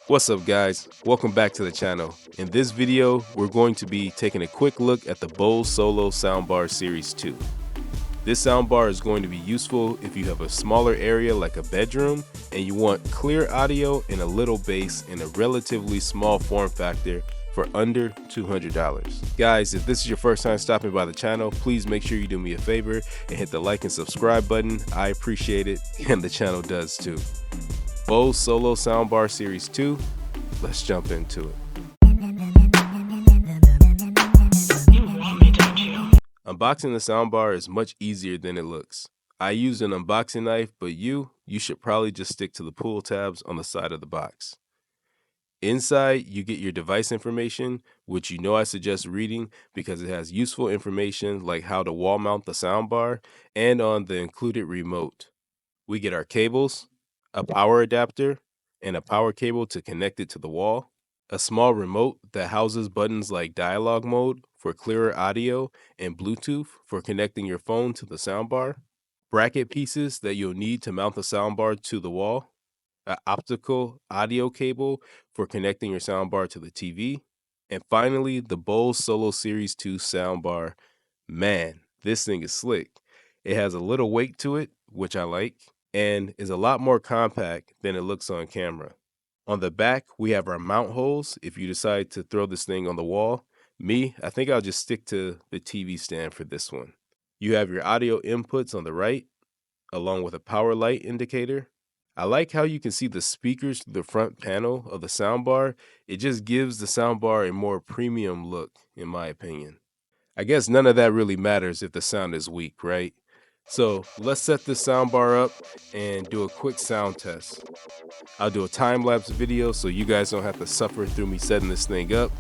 What's up guys, welcome back to the channel. In this video, we're going to be taking a quick look at the Bose Solo Soundbar Series 2. This soundbar is going to be useful if you have a smaller area like a bedroom and you want clear audio and a little bass in a relatively small form factor for under $200. Guys, if this is your first time stopping by the channel, please make sure you do me a favor and hit the like and subscribe button. I appreciate it and the channel does too. Bose Solo Soundbar Series 2, let's jump into it. Unboxing the soundbar is much easier than it looks. I used an unboxing knife, but you should probably just stick to the pull tabs on the side of the box. Inside, you get your device information, which you know I suggest reading because it has useful information like how to wall mount the soundbar and on the included remote. We get our cables, a power adapter, and a power cable to connect it to the wall, a small remote that houses buttons like dialogue mode for clearer audio and Bluetooth for connecting your phone to the soundbar, bracket pieces that you'll need to mount the soundbar to the wall, an optical audio cable for connecting your soundbar to the TV, and finally the Bose Solo Series 2 soundbar. Man, this thing is slick. It has a little weight to it, which I like, and is a lot more compact than it looks on camera. On the back, we have our mount holes if you decide to throw this thing on the wall. I think I'll just stick to the TV stand for this one. You have your audio inputs on the right, along with a power light indicator. I like how you can see the speakers through the front panel of the soundbar. It just gives the soundbar a more premium look, in my opinion. I guess none of that really matters if the sound is weak, right? So let's set this soundbar up and do a quick sound test. I'll do a time-lapse video so you guys don't have to suffer through me setting this thing up.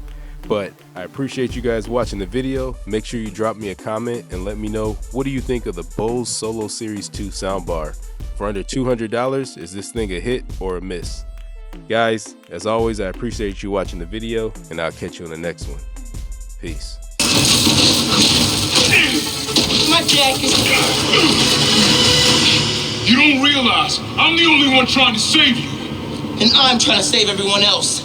But I appreciate you guys watching the video. Make sure you drop me a comment and let me know, what do you think of the Bose Solo Series 2 soundbar? For under $200, is this thing a hit or a miss? Guys, as always, I appreciate you watching the video, and I'll catch you in the next one. Peace. My jack is... You don't realize I'm the only one trying to save you. And I'm trying to save everyone else.